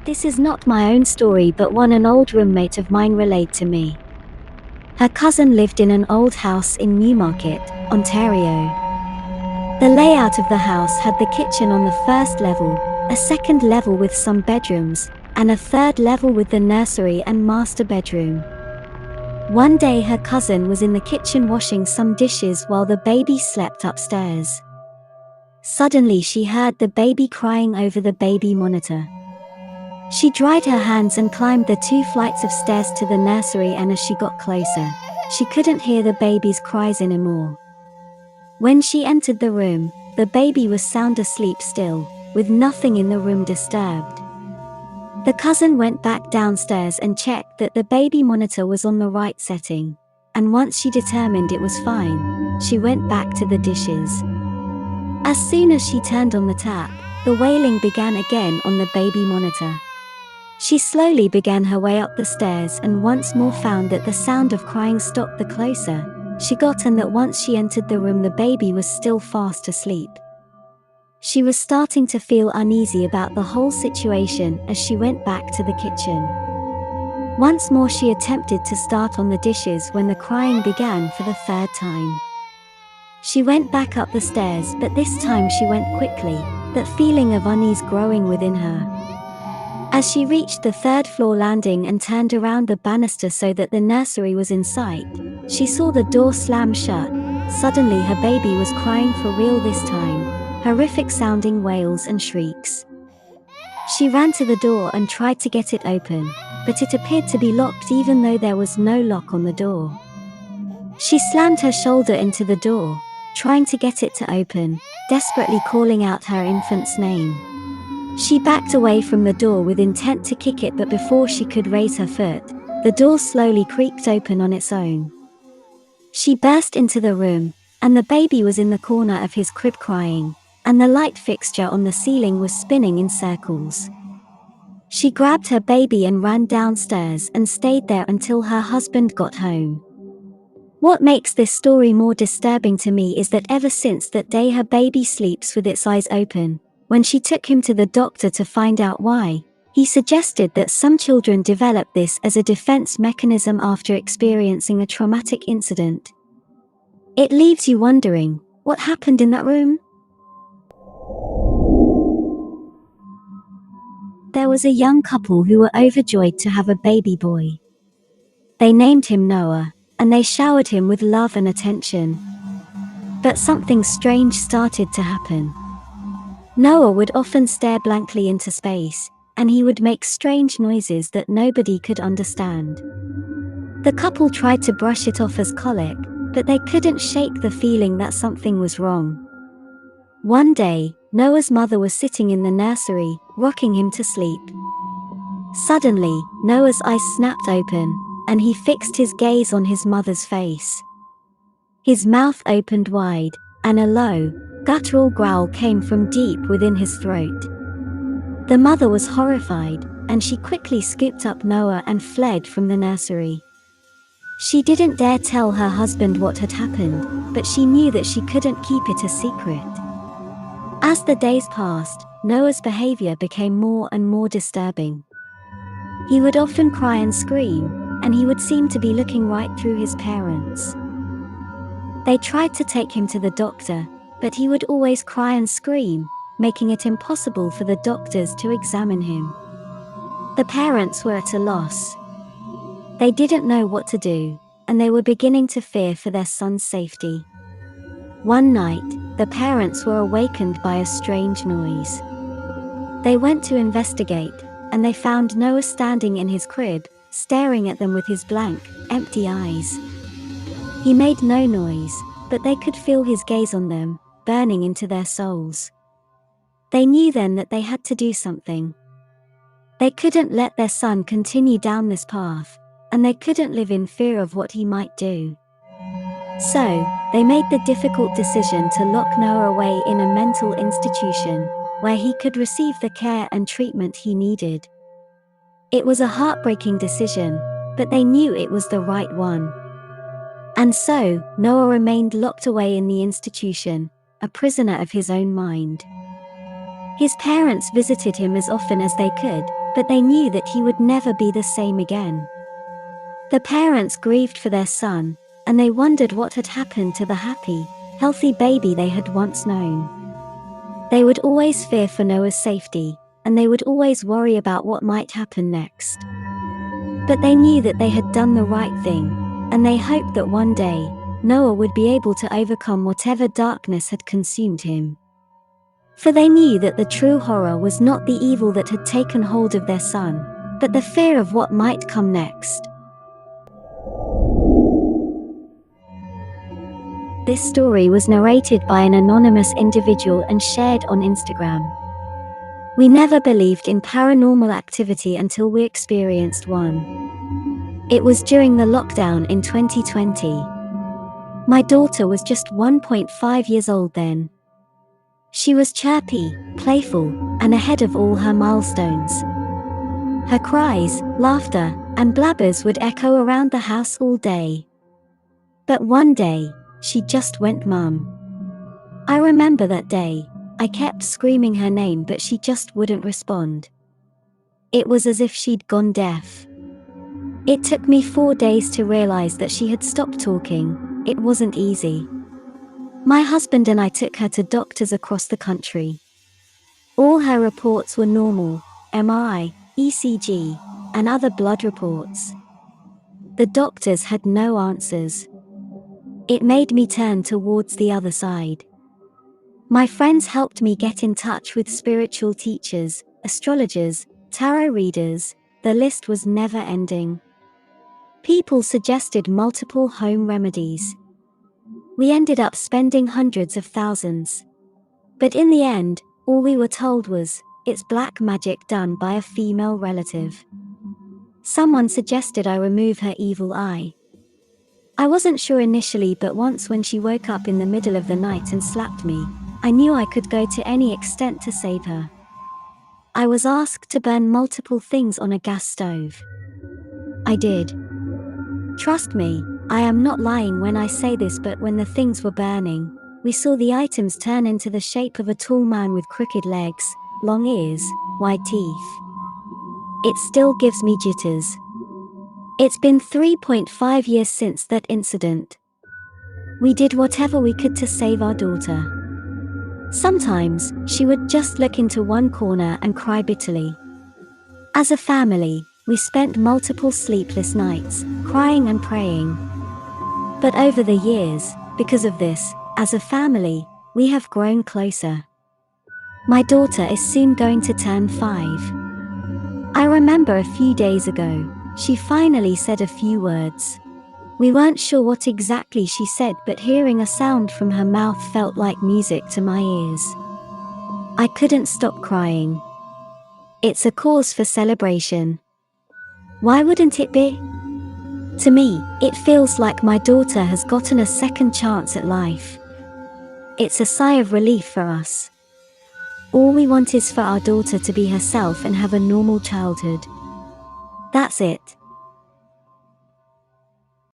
This is not my own story, but one an old roommate of mine relayed to me. Her cousin lived in an old house in Newmarket, Ontario. The layout of the house had the kitchen on the first level, a second level with some bedrooms, and a third level with the nursery and master bedroom. One day her cousin was in the kitchen washing some dishes while the baby slept upstairs. Suddenly she heard the baby crying over the baby monitor. She dried her hands and climbed the 2 flights of stairs to the nursery, and as she got closer, she couldn't hear the baby's cries anymore. When she entered the room, the baby was sound asleep still, with nothing in the room disturbed. The cousin went back downstairs and checked that the baby monitor was on the right setting, and once she determined it was fine, she went back to the dishes. As soon as she turned on the tap, the wailing began again on the baby monitor. She slowly began her way up the stairs and once more found that the sound of crying stopped the closer she got, and that once she entered the room the baby was still fast asleep. She was starting to feel uneasy about the whole situation as she went back to the kitchen. Once more she attempted to start on the dishes when the crying began for the 3rd time. She went back up the stairs, but this time she went quickly, that feeling of unease growing within her. As she reached the 3rd floor landing and turned around the banister so that the nursery was in sight, she saw the door slam shut. Suddenly her baby was crying for real this time, horrific sounding wails and shrieks. She ran to the door and tried to get it open, but it appeared to be locked even though there was no lock on the door. She slammed her shoulder into the door, trying to get it to open, desperately calling out her infant's name. She backed away from the door with intent to kick it, but before she could raise her foot, the door slowly creaked open on its own. She burst into the room, and the baby was in the corner of his crib crying, and the light fixture on the ceiling was spinning in circles. She grabbed her baby and ran downstairs and stayed there until her husband got home. What makes this story more disturbing to me is that ever since that day her baby sleeps with its eyes open. When she took him to the doctor to find out why, he suggested that some children develop this as a defense mechanism after experiencing a traumatic incident. It leaves you wondering, what happened in that room? There was a young couple who were overjoyed to have a baby boy. They named him Noah, and they showered him with love and attention. But something strange started to happen. Noah would often stare blankly into space, and he would make strange noises that nobody could understand. The couple tried to brush it off as colic, but they couldn't shake the feeling that something was wrong. One day, Noah's mother was sitting in the nursery, rocking him to sleep. Suddenly, Noah's eyes snapped open, and he fixed his gaze on his mother's face. His mouth opened wide, and a low, guttural growl came from deep within his throat. The mother was horrified, and she quickly scooped up Noah and fled from the nursery. She didn't dare tell her husband what had happened, but she knew that she couldn't keep it a secret. As the days passed, Noah's behavior became more and more disturbing. He would often cry and scream, and he would seem to be looking right through his parents. They tried to take him to the doctor, but he would always cry and scream, making it impossible for the doctors to examine him. The parents were at a loss. They didn't know what to do, and they were beginning to fear for their son's safety. One night, the parents were awakened by a strange noise. They went to investigate, and they found Noah standing in his crib, staring at them with his blank, empty eyes. He made no noise, but they could feel his gaze on them, burning into their souls. They knew then that they had to do something. They couldn't let their son continue down this path, and they couldn't live in fear of what he might do. So, they made the difficult decision to lock Noah away in a mental institution, where he could receive the care and treatment he needed. It was a heartbreaking decision, but they knew it was the right one. And so, Noah remained locked away in the institution, a prisoner of his own mind. His parents visited him as often as they could, but they knew that he would never be the same again. The parents grieved for their son, and they wondered what had happened to the happy, healthy baby they had once known. They would always fear for Noah's safety, and they would always worry about what might happen next. But they knew that they had done the right thing, and they hoped that one day, Noah would be able to overcome whatever darkness had consumed him. For they knew that the true horror was not the evil that had taken hold of their son, but the fear of what might come next. This story was narrated by an anonymous individual and shared on Instagram. We never believed in paranormal activity until we experienced one. It was during the lockdown in 2020. My daughter was just 1.5 years old then. She was chirpy, playful, and ahead of all her milestones. Her cries, laughter, and blabbers would echo around the house all day. But one day, she just went mum. I remember that day. I kept screaming her name but she just wouldn't respond. It was as if she'd gone deaf. It took me 4 days to realize that she had stopped talking. It wasn't easy. My husband and I took her to doctors across the country. All her reports were normal: MRI, ECG, and other blood reports. The doctors had no answers. It made me turn towards the other side. My friends helped me get in touch with spiritual teachers, astrologers, tarot readers. The list was never ending. People suggested multiple home remedies. We ended up spending hundreds of thousands. But in the end, all we were told was, it's black magic done by a female relative. Someone suggested I remove her evil eye. I wasn't sure initially, but once when she woke up in the middle of the night and slapped me, I knew I could go to any extent to save her. I was asked to burn multiple things on a gas stove. I did. Trust me, I am not lying when I say this, but when the things were burning, we saw the items turn into the shape of a tall man with crooked legs, long ears, white teeth. It still gives me jitters. It's been 3.5 years since that incident. We did whatever we could to save our daughter. Sometimes, she would just look into one corner and cry bitterly. As a family, we spent multiple sleepless nights, crying and praying. But over the years, because of this, as a family, we have grown closer. My daughter is soon going to turn 5. I remember a few days ago, she finally said a few words. We weren't sure what exactly she said, but hearing a sound from her mouth felt like music to my ears. I couldn't stop crying. It's a cause for celebration. Why wouldn't it be? To me, it feels like my daughter has gotten a second chance at life. It's a sigh of relief for us. All we want is for our daughter to be herself and have a normal childhood. That's it.